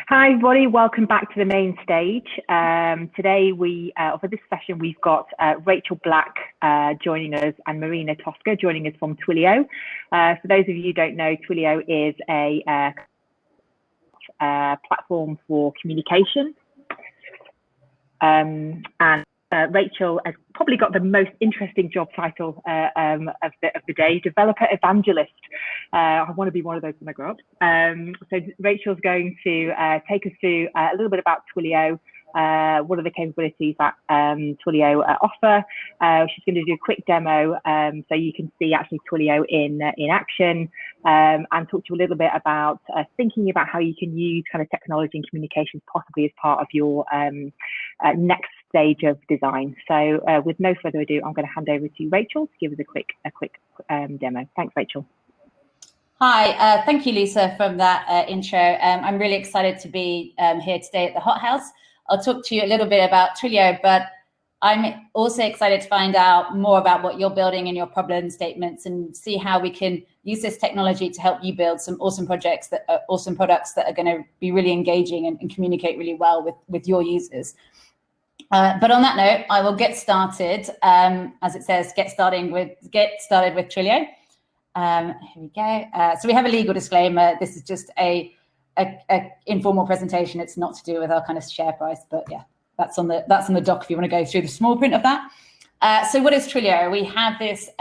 Hi everybody, welcome back to the main stage. Today for this session, we've got Rachel Black joining us and Marina Tosca joining us from Twilio. For those of you who don't know, Twilio is a platform for communication. And Rachel has probably got the most interesting job title of the day, developer evangelist. I want to be one of those when I grow up. So Rachel's going to take us through a little bit about Twilio, what are the capabilities that Twilio offer. She's going to do a quick demo so you can see actually Twilio in action, and talk to you a little bit about thinking about how you can use kind of technology and communications possibly as part of your next stage of design. So with no further ado, I'm going to hand over to Rachel to give us a quick demo. Thanks, Rachel. Hi, thank you, Lisa, from that intro. I'm really excited to be here today at the Hot House. I'll talk to you a little bit about Twilio, but I'm also excited to find out more about what you're building in your problem statements and see how we can use this technology to help you build some awesome products that are going to be really engaging and communicate really well with your users. But on that note, I will get started. As it says, get started with Twilio. Here we go. So we have a legal disclaimer. This is just a informal presentation. It's not to do with our kind of share price, but yeah, that's on the doc if you want to go through the small print of that. So what is Twilio? We have this.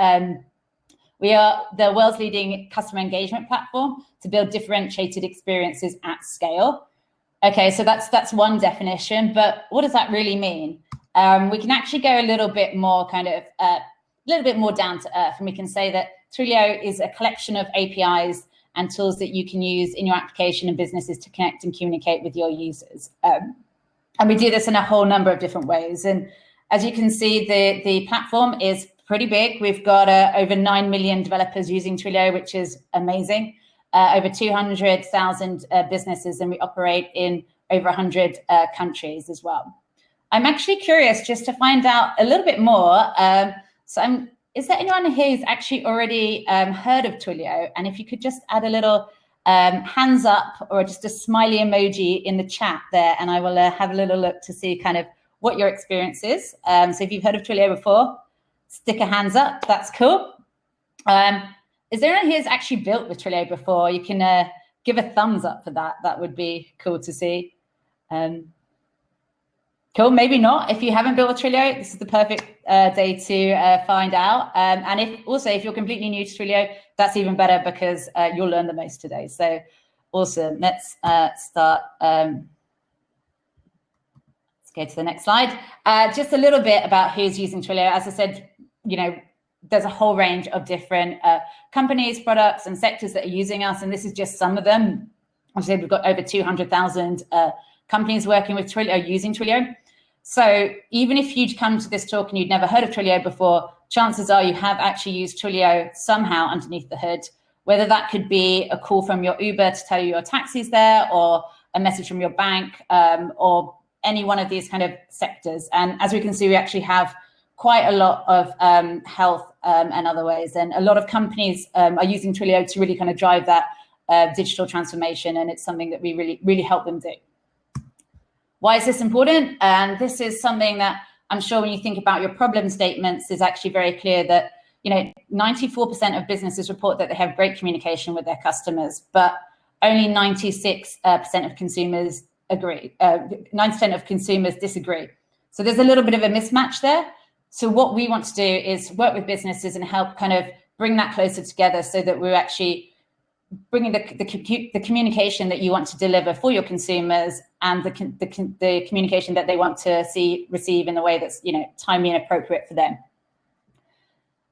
We are the world's leading customer engagement platform to build differentiated experiences at scale. Okay, so that's one definition, but what does that really mean? We can actually go a little bit more down to earth, and we can say that Twilio is a collection of APIs and tools that you can use in your application and businesses to connect and communicate with your users. And we do this in a whole number of different ways. And as you can see, the platform is pretty big. We've got over 9 million developers using Twilio, which is amazing. Over 200,000 businesses, and we operate in over 100 countries as well. I'm actually curious just to find out a little bit more. Is there anyone here who's actually already heard of Twilio? And if you could just add a little hands up or just a smiley emoji in the chat there, and I will have a little look to see kind of what your experience is. So if you've heard of Twilio before, stick a hands up. That's cool. Is there anyone here who's actually built with Twilio before? You can give a thumbs up for that. That would be cool to see. Cool, maybe not. If you haven't built with Twilio, this is the perfect day to find out. And if you're completely new to Twilio, that's even better because you'll learn the most today. So awesome. Let's start. Let's go to the next slide. Just a little bit about who's using Twilio. As I said, there's a whole range of different companies, products, and sectors that are using us, and this is just some of them. I said we've got over 200,000 companies working with Twilio, using Twilio. So even if you'd come to this talk and you'd never heard of Twilio before, chances are you have actually used Twilio somehow underneath the hood, whether that could be a call from your Uber to tell you your taxi's there, or a message from your bank, or any one of these kind of sectors. And as we can see, we actually have quite a lot of health and other ways. And a lot of companies are using Twilio to really kind of drive that digital transformation. And it's something that we really, really help them do. Why is this important? And this is something that I'm sure when you think about your problem statements is actually very clear that, 94% of businesses report that they have great communication with their customers, but only 96% of consumers agree. 9% of consumers disagree. So there's a little bit of a mismatch there. So what we want to do is work with businesses and help kind of bring that closer together so that we're actually bringing the communication that you want to deliver for your consumers and the communication that they want to receive in a way that's timely and appropriate for them.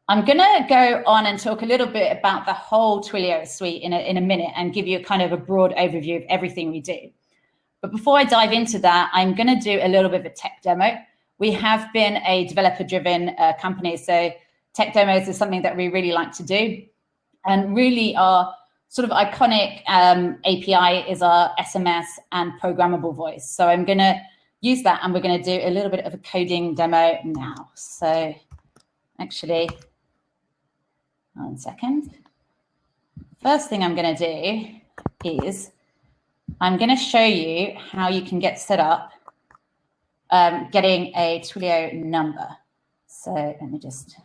I'm going to go on and talk a little bit about the whole Twilio suite in a minute and give you kind of a broad overview of everything we do. But before I dive into that, I'm going to do a little bit of a tech demo. We have been a developer-driven company, so tech demos is something that we really like to do. And really our sort of iconic API is our SMS and programmable voice. So I'm going to use that, and we're going to do a little bit of a coding demo now. So actually, 1 second. First thing I'm going to do is I'm going to show you how you can get set up getting a Twilio number. So let me just...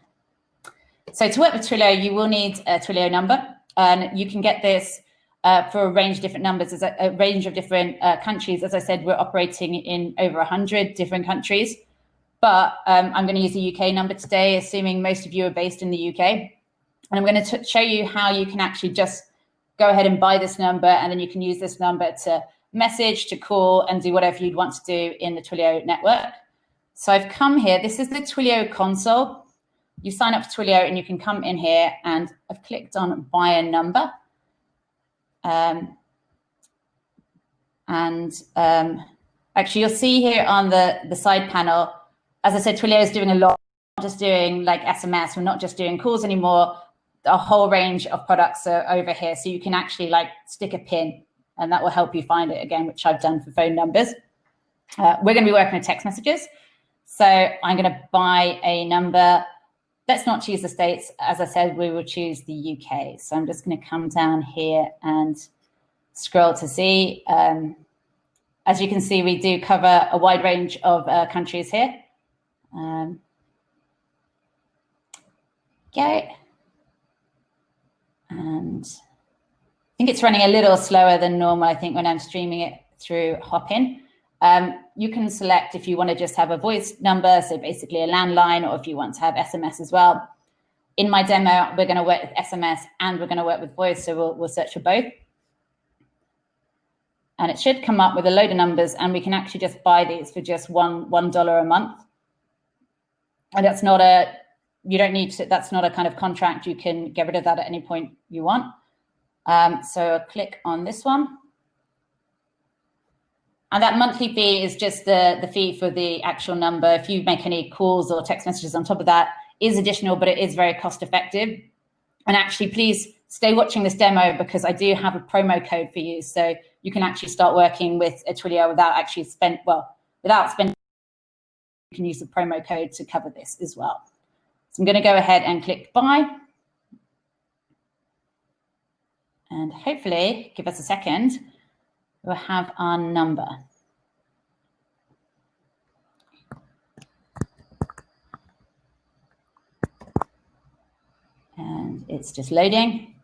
So to work with Twilio, you will need a Twilio number, and you can get this for a range of different numbers. There's a range of different countries. As I said, we're operating in over 100 different countries, but I'm going to use the UK number today, assuming most of you are based in the UK. And I'm going to show you how you can actually just go ahead and buy this number, and then you can use this number to message, to call, and do whatever you'd want to do in the Twilio network. So I've come here. This is the Twilio console. You sign up for Twilio and you can come in here, and I've clicked on buy a number. Actually, you'll see here on the side panel, as I said, Twilio is doing a lot, not just doing like SMS, we're not just doing calls anymore. A whole range of products are over here. So you can actually like stick a pin, and that will help you find it again, which I've done for phone numbers. We're going to be working with text messages. So I'm going to buy a number. Let's not choose the States. As I said, we will choose the UK. So I'm just going to come down here and scroll to see. As you can see, we do cover a wide range of countries here. Okay. And I think it's running a little slower than normal, I think, when I'm streaming it through Hopin. You can select if you want to just have a voice number, so basically a landline, or if you want to have SMS as well. In my demo, we're going to work with SMS and we're going to work with voice, so we'll search for both. And it should come up with a load of numbers, and we can actually just buy these for just $1 a month. And that's not a, you don't need to, that's not a kind of contract. You can get rid of that at any point you want. So I'll click on this one. And that monthly fee is just the fee for the actual number. If you make any calls or text messages on top of that, is additional, but it is very cost effective. And actually, please stay watching this demo, because I do have a promo code for you. So you can actually start working with a Twilio without actually without spending. You can use the promo code to cover this as well. So I'm going to go ahead and click buy. And hopefully, give us a second, we'll have our number. And it's just loading.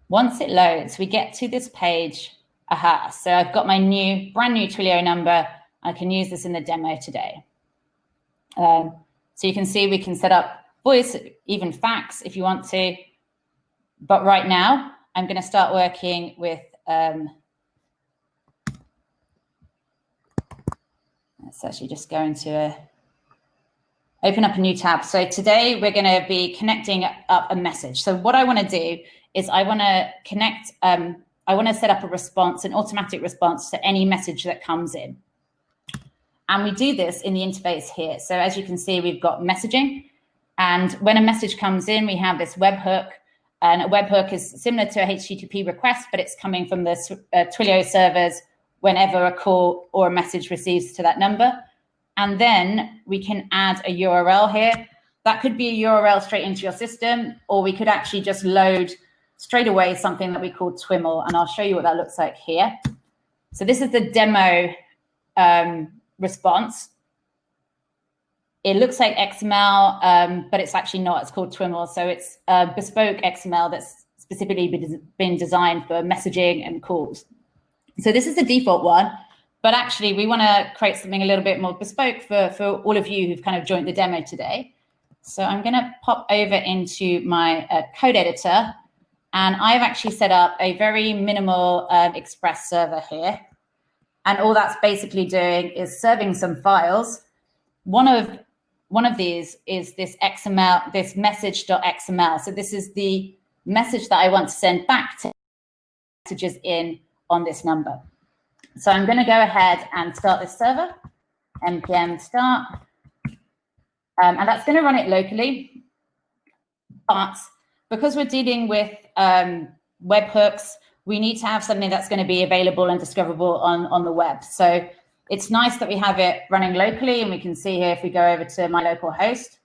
Once it loads, we get to this page. Aha, so I've got my brand new Twilio number. I can use this in the demo today. So you can see we can set up voice, even fax if you want to. But right now, I'm going to start working with, let's actually just go into open up a new tab. So today we're going to be connecting up a message. So what I want to do is I want to connect, I want to set up a response, an automatic response to any message that comes in. And we do this in the interface here. So as you can see, we've got messaging. And when a message comes in, we have this webhook. And a webhook is similar to a HTTP request, but it's coming from the Twilio servers whenever a call or a message receives to that number. And then we can add a URL here. That could be a URL straight into your system, or we could actually just load straight away something that we call Twiml. And I'll show you what that looks like here. So this is the demo response. It looks like XML, but it's actually not. It's called Twiml. So it's bespoke XML that's specifically been designed for messaging and calls. So this is the default one, but actually we want to create something a little bit more bespoke for all of you who've kind of joined the demo today. So I'm going to pop over into my code editor, and I've actually set up a very minimal Express server here. And all that's basically doing is serving some files. One of these is this XML, this message.xml. So this is the message that I want to send back to messages in on this number. So I'm going to go ahead and start this server, npm start. And that's going to run it locally. But because we're dealing with webhooks, we need to have something that's going to be available and discoverable on the web. So it's nice that we have it running locally, and we can see here if we go over to my local host,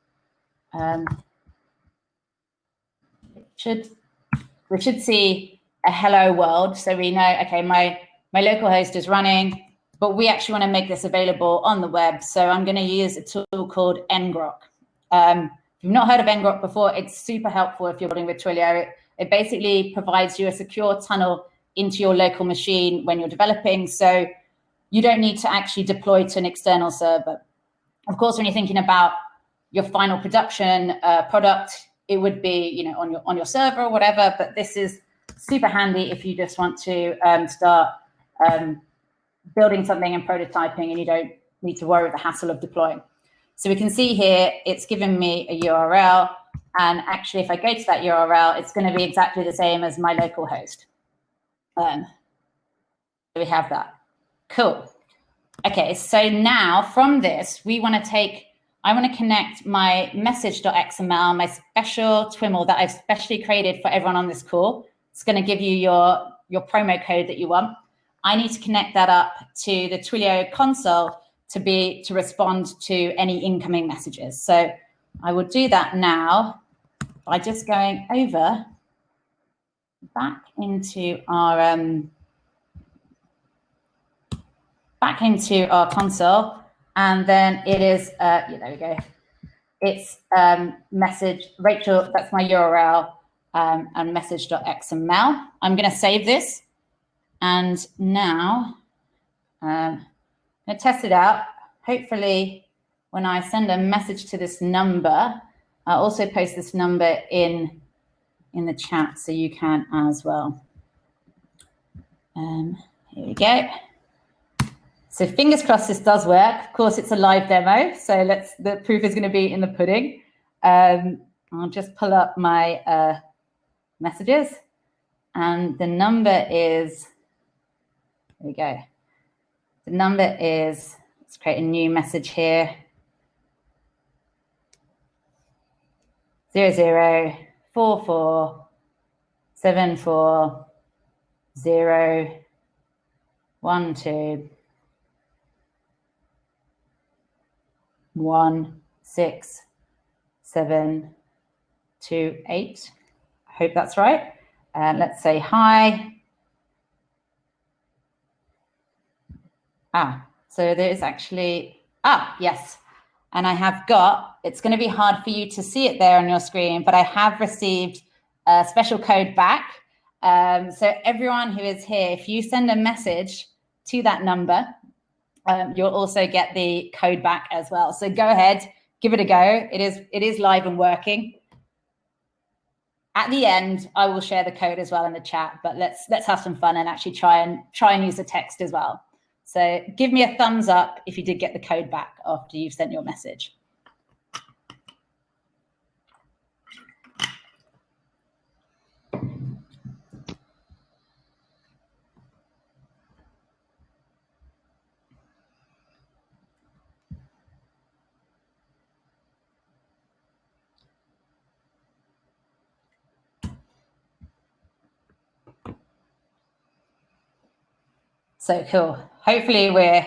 we should see a hello world. So we know, okay, my local host is running, but we actually want to make this available on the web. So I'm going to use a tool called ngrok. If you've not heard of ngrok before, it's super helpful if you're building with Twilio. It basically provides you a secure tunnel into your local machine when you're developing. So you don't need to actually deploy to an external server. Of course, when you're thinking about your final production product, it would be, you know, on your server or whatever. But this is super handy if you just want to start building something and prototyping, and you don't need to worry with the hassle of deploying. So we can see here, it's given me a URL. And actually, if I go to that URL, it's going to be exactly the same as my local host. We have that. Cool. Okay, so now from this, I want to connect my message.xml, my special TWIML that I've specially created for everyone on this call. It's going to give you your promo code that you want. I need to connect that up to the Twilio console to respond to any incoming messages. So I will do that now by just going over back into our console, and then it is there we go. It's message Rachel. That's my URL and message.xml. I'm going to save this, and now I'm going to test it out. Hopefully, when I send a message to this number, I'll also post this number in the chat so you can as well. Here we go. So fingers crossed this does work. Of course, it's a live demo, so the proof is going to be in the pudding. I'll just pull up my messages, and the number is, there we go. The number is, let's create a new message here. 004474012168. I hope that's right. Let's say hi. So there is actually, yes. And I have got, it's going to be hard for you to see it there on your screen, but I have received a special code back. So everyone who is here, if you send a message to that number, you'll also get the code back as well. So go ahead, give it a go. It is live and working. At the end, I will share the code as well in the chat, but let's have some fun and actually try and use the text as well. So give me a thumbs up if you did get the code back after you've sent your message. So cool. Hopefully we're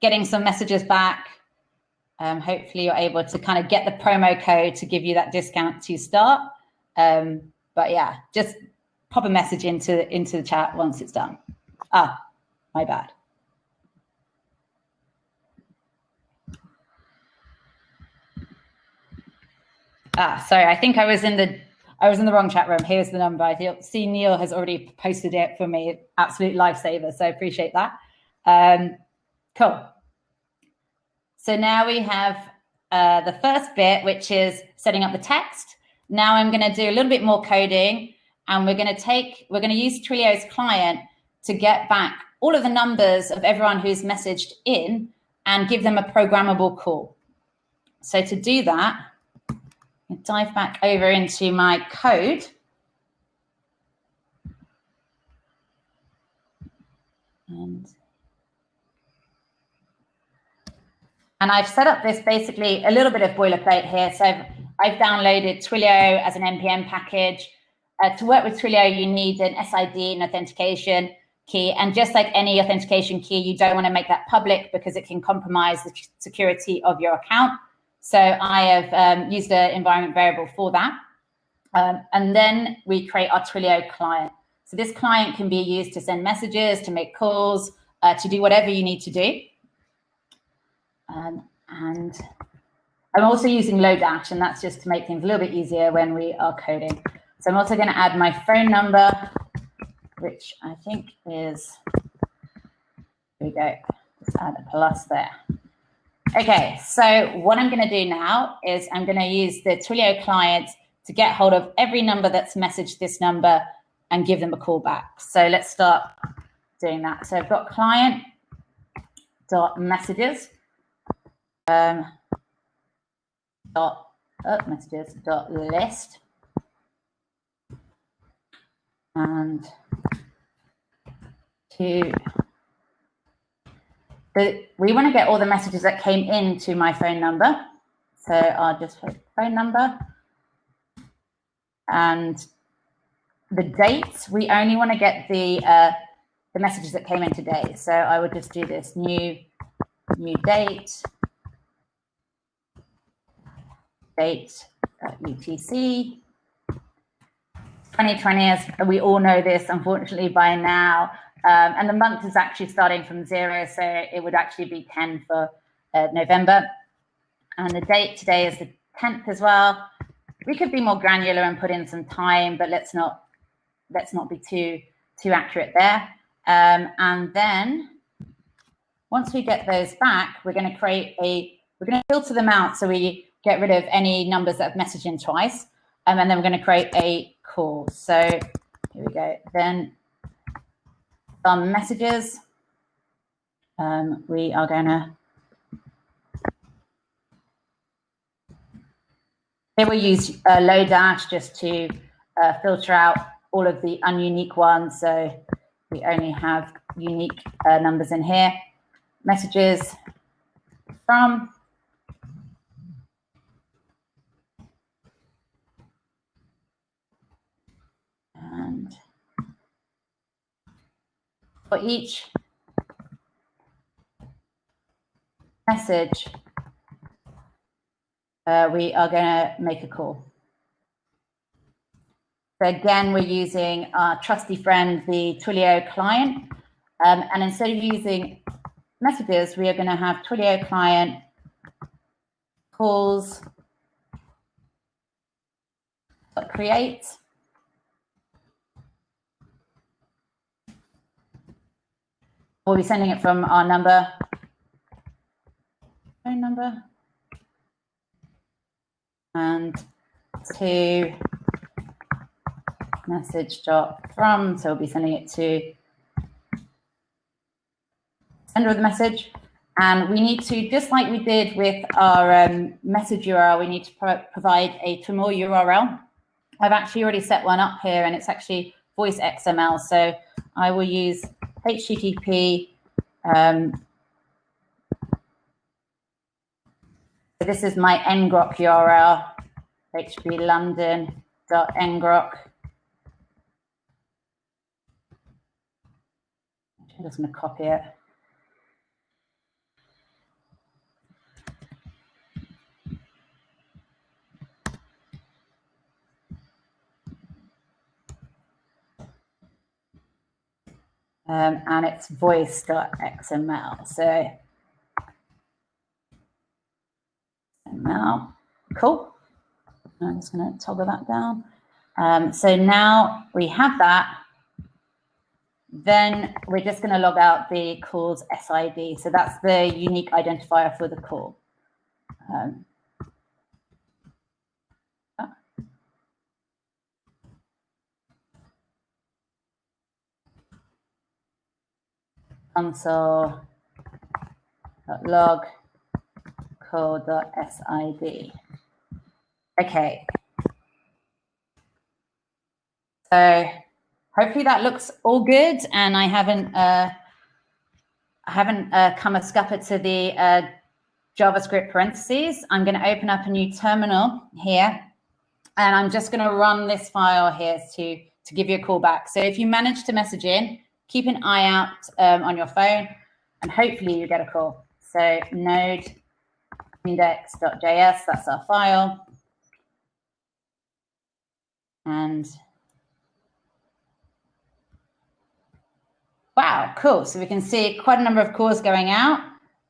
getting some messages back. Hopefully you're able to kind of get the promo code to give you that discount to start. But yeah, just pop a message into the chat once it's done. My bad. Sorry, I think I was in the wrong chat room. Here's the number. I see Neil has already posted it for me. Absolute lifesaver. So I appreciate that. Cool. So now we have the first bit, which is setting up the text. Now I'm going to do a little bit more coding, and we're going to use Twilio's client to get back all of the numbers of everyone who's messaged in and give them a programmable call. So to do that, I'll dive back over into my code. And I've set up this basically a little bit of boilerplate here. So I've downloaded Twilio as an NPM package. To work with Twilio, you need an SID, an authentication key. And just like any authentication key, you don't want to make that public because it can compromise the security of your account. So I have used an environment variable for that. And then we create our Twilio client. So So this client can be used to send messages, to make calls, to do whatever you need to do. And I'm also using Lodash, and that's just to make things a little bit easier when we are coding. So I'm also going to add my phone number, which I think is, here we go, let's add a plus there. Okay, so what I'm going to do now is I'm going to use the Twilio client to get hold of every number that's messaged this number and give them a call back. So let's start doing that. So I've got client.messages, messages.list, and we want to get all the messages that came into my phone number. So I'll just put phone number. And the dates, we only want to get the messages that came in today. So I would just do this new date UTC 2020, as we all know this, unfortunately, by now. And the month is actually starting from 0, so it would actually be 10 for November. And the date today is the 10th as well. We could be more granular and put in some time, but let's not be too accurate there. And then once we get those back, we're going to filter them out so we get rid of any numbers that have messaged in twice. And then we're going to create a call. So here we go. Then some messages. We are going to, here we use Lodash just to filter out all of the ununique ones. So we only have unique numbers in here. Messages from. And for each message, we are going to make a call. So again, we're using our trusty friend, the Twilio client. And instead of using messages, we are going to have Twilio client calls create. We'll be sending it from our number, phone number, and to message.from. So we'll be sending it to sender of the message. And we need to, just like we did with our message URL, we need to provide a Twiml URL. I've actually already set one up here, and it's actually voice XML. So I will use HTTP. So this is my ngrok URL, hplondon.ngrok. I'm just going to copy it. And it's voice.xml. So XML, cool. I'm just going to toggle that down. So now we have that. Then we're just going to log out the call's SID. So that's the unique identifier for the call. Console.log call.sid. Okay. So hopefully that looks all good, and I haven't come a scupper to the JavaScript parentheses. I'm going to open up a new terminal here, and I'm just going to run this file here to give you a call back. So if you manage to message in, keep an eye out on your phone, and hopefully you get a call. So node index.js, that's our file. And Wow, cool. So we can see quite a number of calls going out.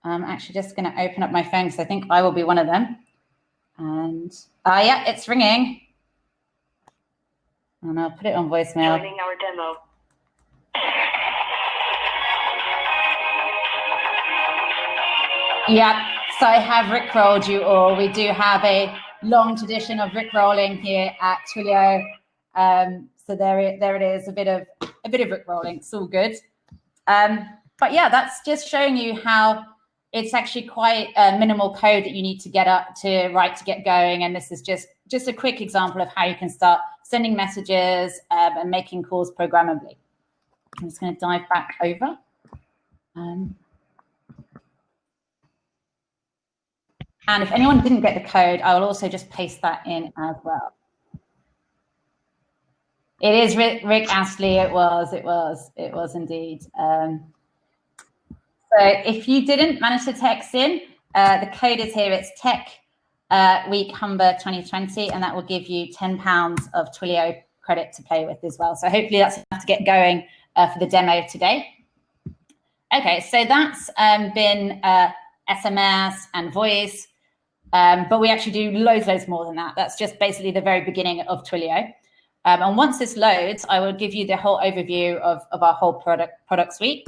I'm actually just going to open up my phone because I think I will be one of them. And yeah, it's ringing. And I'll put it on voicemail. Joining our demo. Yeah, so I have rickrolled you all. We do have a long tradition of rickrolling here at Twilio. So there it is, a bit of rickrolling. It's all good. But yeah, that's just showing you how it's actually quite minimal code that you need to get up to write to get going. And this is just a quick example of how you can start sending messages and making calls programmably. I'm just going to dive back over. And if anyone didn't get the code, I will also just paste that in as well. It is Rick Astley. It was indeed. So if you didn't manage to text in, the code is here. It's Tech Week Humber 2020, and that will give you £10 of Twilio credit to play with as well. So hopefully that's enough to get going for the demo today. Okay, so that's been SMS and voice, but we actually do loads more than that. That's just basically the very beginning of Twilio. And once this loads, I will give you the whole overview of our whole product suite.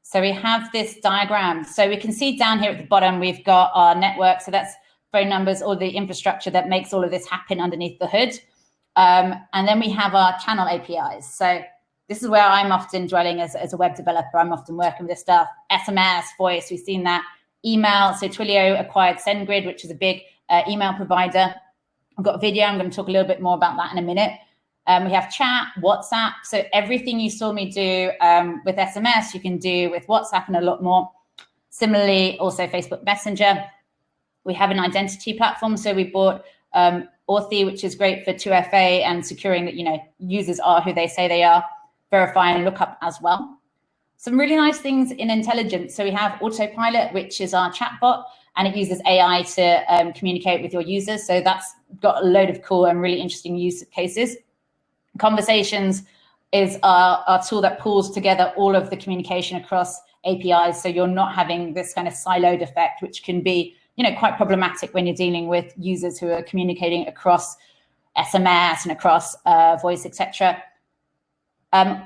So we have this diagram. So we can see down here at the bottom, we've got our network. So that's phone numbers, all the infrastructure that makes all of this happen underneath the hood. And then we have our channel APIs. So this is where I'm often dwelling as a web developer. I'm often working with this stuff. SMS, voice, we've seen that. Email, so Twilio acquired SendGrid, which is a big email provider. I've got video. I'm going to talk a little bit more about that in a minute. We have chat, WhatsApp. So everything you saw me do with SMS, you can do with WhatsApp and a lot more. Similarly, also Facebook Messenger. We have an identity platform. So we bought Authy, which is great for 2FA and securing that, users are who they say they are, verify and look up as well. Some really nice things in intelligence. So we have Autopilot, which is our chatbot, and it uses AI to communicate with your users. So that's got a load of cool and really interesting use cases. Conversations is our tool that pulls together all of the communication across APIs. So you're not having this kind of siloed effect, which can be, quite problematic when you're dealing with users who are communicating across SMS and across voice, etc.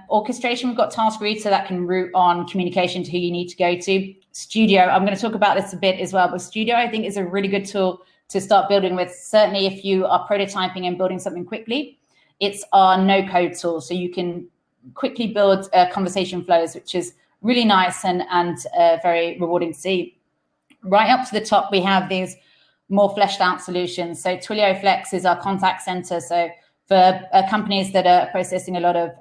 Orchestration, we've got Task Router that can route on communication to who you need to go to. Studio, I'm going to talk about this a bit as well, but Studio, I think, is a really good tool to start building with, certainly if you are prototyping and building something quickly. It's our no-code tool, so you can quickly build conversation flows, which is really nice and very rewarding to see. Right up to the top, we have these more fleshed out solutions. So Twilio Flex is our contact center. So for companies that are processing a lot of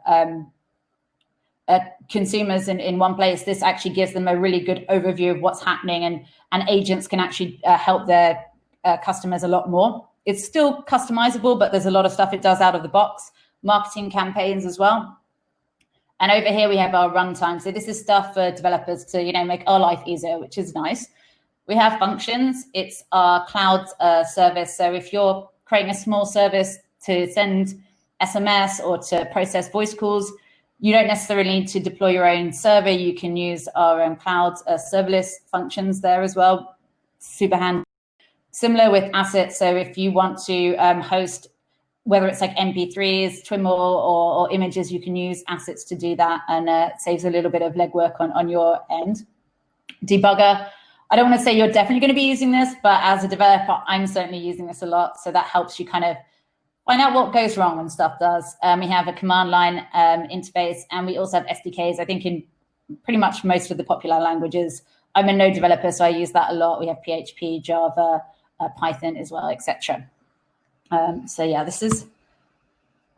consumers in one place, this actually gives them a really good overview of what's happening, and agents can actually help their customers a lot more. It's still customizable, but there's a lot of stuff it does out of the box. Marketing campaigns as well. And over here we have our runtime. So this is stuff for developers to make our life easier, which is nice. We have functions. It's our cloud service. So if you're creating a small service to send SMS or to process voice calls, you don't necessarily need to deploy your own server. You can use our own cloud serverless functions there as well. Super handy. Similar with assets. So if you want to host, whether it's like MP3s, Twiml, or images, you can use assets to do that, and it saves a little bit of legwork on your end. Debugger. I don't want to say you're definitely going to be using this, but as a developer, I'm certainly using this a lot. So that helps you kind of find out what goes wrong when stuff does. We have a command line interface, and we also have SDKs, I think, in pretty much most of the popular languages. I'm a Node developer, so I use that a lot. We have PHP, Java, Python as well, etc. So yeah, this is,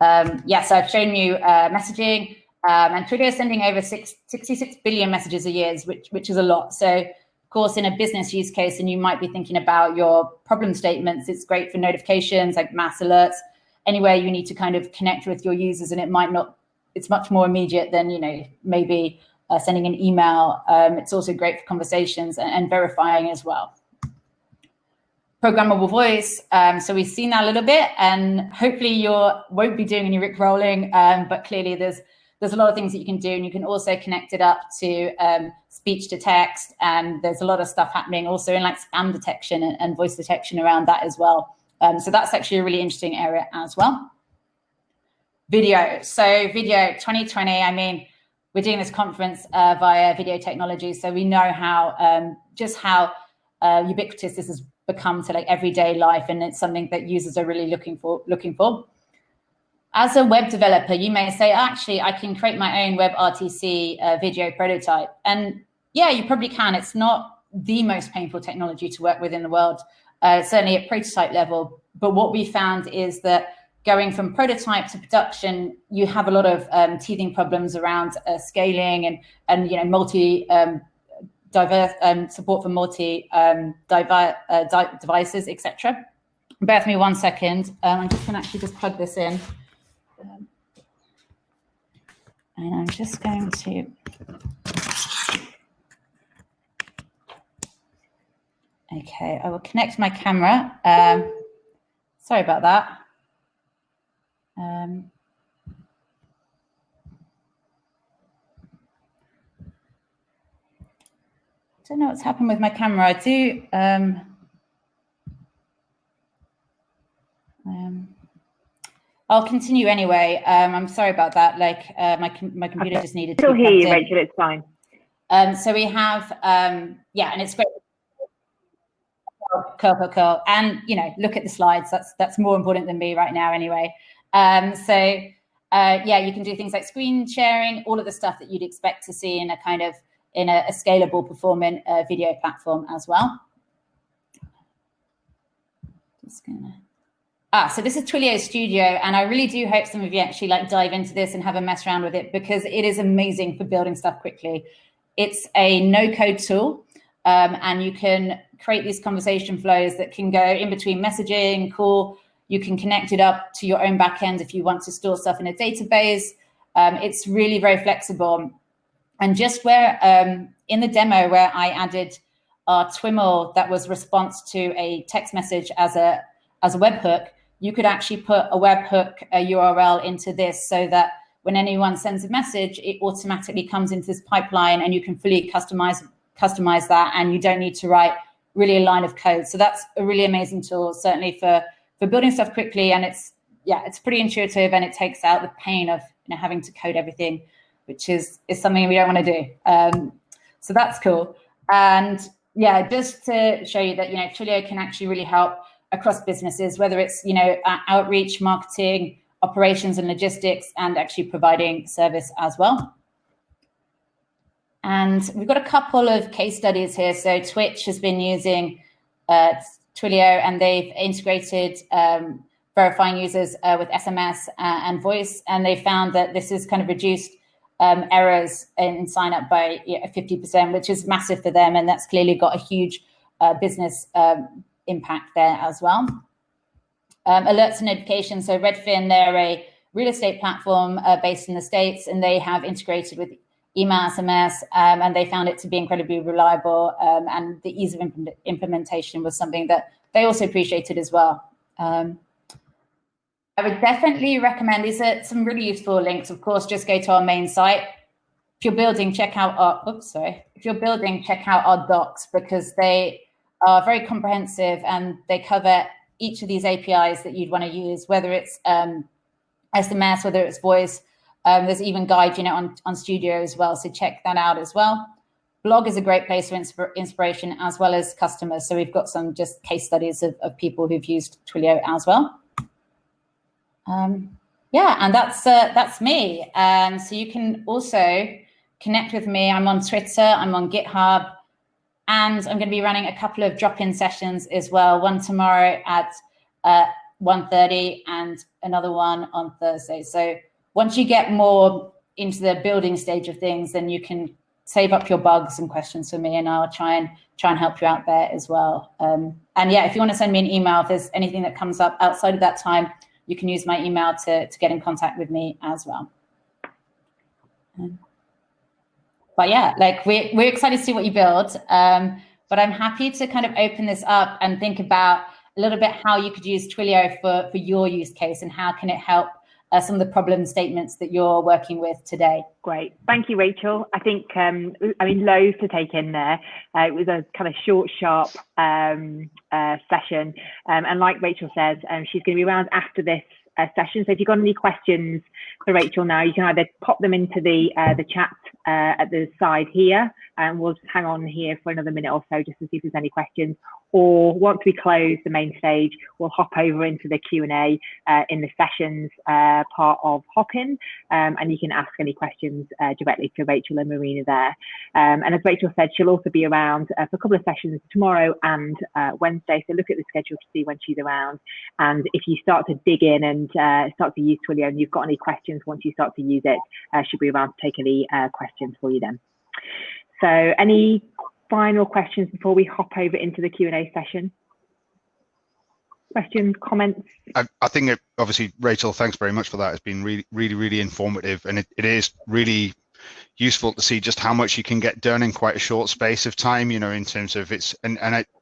so I've shown you messaging, and Twilio is sending over 66 billion messages a year, which is a lot. So of course, in a business use case, and you might be thinking about your problem statements, it's great for notifications, like mass alerts, anywhere you need to kind of connect with your users, and it's much more immediate than, maybe sending an email. It's also great for conversations and verifying as well. Programmable voice. So we've seen that a little bit, and hopefully you won't be doing any rickrolling, but clearly there's there's a lot of things that you can do, and you can also connect it up to speech to text, and there's a lot of stuff happening also in like spam detection and voice detection around that as well. So that's actually a really interesting area as well. Video. So video 2020, I mean, we're doing this conference via video technology, so we know how just how ubiquitous this has become to like everyday life, and it's something that users are really looking for. As a web developer, you may say, actually, I can create my own WebRTC video prototype. And yeah, you probably can. It's not the most painful technology to work with in the world, certainly at prototype level. But what we found is that going from prototype to production, you have a lot of teething problems around scaling and you know, diverse support for multi devices, etc. Bear with me 1 second. I'm just going to actually just plug this in. And I'm just going to, okay, I will connect my camera. Sorry about that. Don't know what's happened with my camera. I do. I'll continue anyway. I'm sorry about that. Like my computer just needed to. Still hear you, Rachel. It's fine. So we have yeah, and it's great. Cool. And you know, look at the slides. That's more important than me right now, anyway. Yeah, you can do things like screen sharing, all of the stuff that you'd expect to see in a kind of a scalable, performant video platform as well. Just gonna. So this is Twilio Studio, and I really do hope some of you actually like dive into this and have a mess around with it, because it is amazing for building stuff quickly. It's a no-code tool, and you can create these conversation flows that can go in between messaging, call. You can connect it up to your own backend if you want to store stuff in a database. It's really very flexible. And just where in the demo where I added our TWIML that was response to a text message as a webhook, you could actually put a webhook URL into this so that when anyone sends a message, it automatically comes into this pipeline, and you can fully customize that, and you don't need to write really a line of code. So that's a really amazing tool, certainly for building stuff quickly. And it's pretty intuitive, and it takes out the pain of having to code everything, which is something we don't want to do. So that's cool. And yeah, just to show you that Twilio can actually really help across businesses, whether it's outreach, marketing, operations and logistics, and actually providing service as well. And we've got a couple of case studies here. So Twitch has been using Twilio, and they've integrated verifying users with SMS and voice, and they found that this has kind of reduced errors in sign up by 50%, which is massive for them, and that's clearly got a huge business impact there as well. Alerts and notifications. So Redfin, they're a real estate platform based in the States, and they have integrated with email, SMS, and they found it to be incredibly reliable, and the ease of implementation was something that they also appreciated as well. I would definitely recommend, these are some really useful links. Of course, just go to our main site. If you're building, check out our, check out our docs, because they are very comprehensive, and they cover each of these APIs that you'd want to use, whether it's SMS, whether it's voice. There's even guide, on Studio as well. So check that out as well. Blog is a great place for inspiration as well as customers. So we've got some just case studies of people who've used Twilio as well. Yeah, and that's me. So you can also connect with me. I'm on Twitter, I'm on GitHub, and I'm going to be running a couple of drop-in sessions as well. One tomorrow at 1:30 and another one on Thursday. So once you get more into the building stage of things, then you can save up your bugs and questions for me, and I'll try and help you out there as well. And yeah, if you want to send me an email, if there's anything that comes up outside of that time, you can use my email to get in contact with me as well. But yeah, like we're excited to see what you build. But I'm happy to kind of open this up and think about a little bit how you could use Twilio for your use case, and how can it help some of the problem statements that you're working with today. Great. Thank you, Rachel. I think, loads to take in there. It was a kind of short, sharp session. And like Rachel says, she's going to be around after this session. So if you've got any questions for Rachel now, you can either pop them into the chat at the side here, and we'll just hang on here for another minute or so just to see if there's any questions. Or once we close the main stage, we'll hop over into the Q&A in the sessions part of Hopin, and you can ask any questions directly to Rachel and Marina there. And as Rachel said, she'll also be around for a couple of sessions tomorrow and Wednesday, so look at the schedule to see when she's around. And if you start to dig in and start to use Twilio and you've got any questions once you start to use it, she'll be around to take any questions for you then. So any final questions before we hop over into the Q&A session? Questions, comments? I think obviously, Rachel, thanks very much for that. It's been really informative, and it is really useful to see just how much you can get done in quite a short space of time, you know, in terms of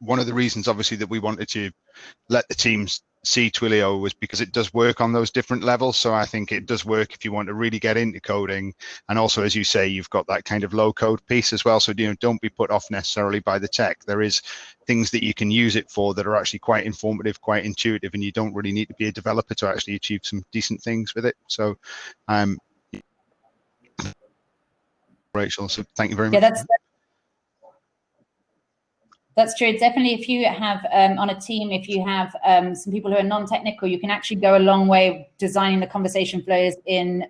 one of the reasons obviously that we wanted to let the teams see Twilio was because it does work on those different levels. So I think it does work if you want to really get into coding, and also, as you say, you've got that kind of low code piece as well. So, you know, don't be put off necessarily by the tech. There is things that you can use it for that are actually quite informative, quite intuitive, and you don't really need to be a developer to actually achieve some decent things with it. So Rachel, so thank you very much. Yeah, that's true. Definitely, if you have on a team, if you have some people who are non-technical, you can actually go a long way designing the conversation flows in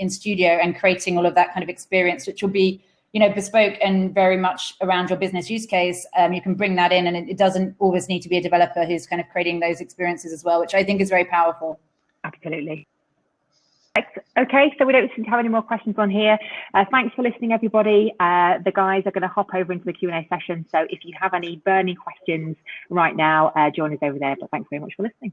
Studio and creating all of that kind of experience, which will be, you know, bespoke and very much around your business use case. You can bring that in, and it doesn't always need to be a developer who's kind of creating those experiences as well, which I think is very powerful. Absolutely. Okay, so we don't seem to have any more questions on here. Thanks for listening, everybody. The guys are going to hop over into the Q&A session. So if you have any burning questions right now, join us over there. But thanks very much for listening.